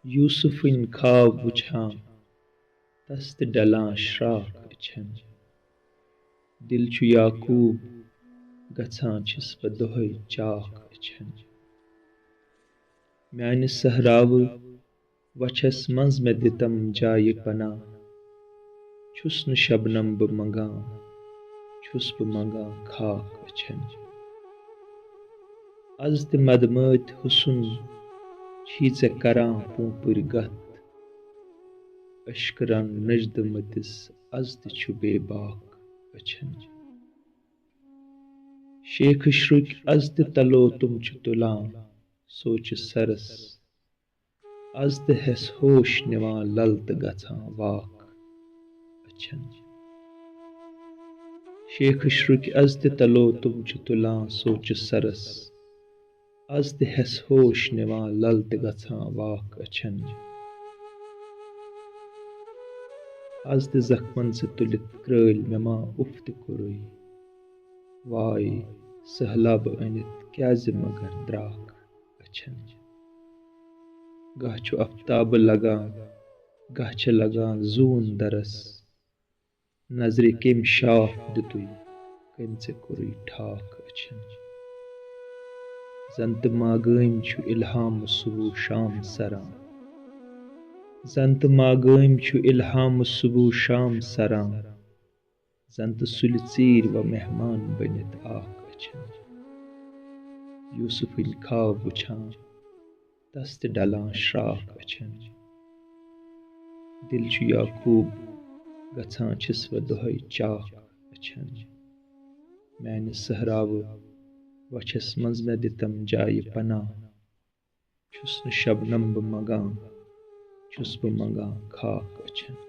यूसुफन ख्वाब वुछां तस ते डलां श्राक अछन दिल छु याकूब गछां छिस बह दोहै चाक अछन म्यान सहराव वछस मंज मे दितम जाय पना छुस न शबनम बह मंगां छुस बह मंगां खाक अछन अज ते मदमत हुस्न छी चे करां पूंपुर गत अश्क रंग नजद मतिस अज ते छु बेबाक अछन शेख श्रुक अज ते तलो तुम छु तुलां सोच सरस अज ते हस होश निवां लल ते गछां वाक अछन शेख श्रुक अज ते तलो तुम छु तुलां सोच सरस अज ते हस होश निवां लल ते गछां वाक अछन अज ते जख्मन से तुलित क्रल मे मा उफ ते कोरुई वाय सहलब अनित क्याज मगर द्राक अछन गह छु आफ्ताब लगां गह छ लगां जून दरस नजरे केम शाफ दितुई कम से कोरुई ठाक अछन जंत मागम छु इल्हाम सुबह शाम सरां जंत मागम छु इल्हाम सुबह शाम सरां जंत सुलि चीर व मेहमान बनित आक अछन यूसुफन ख्वाब वुछां तस ते डलां श्राक अछन दिल छु याकूब गछां छिस बह दोहै चाक अछन म्यान सहराव वछस मंज मे दितम जाय पना छुस न शबनम बह मंगां छुस बह मंगां खाक अछन।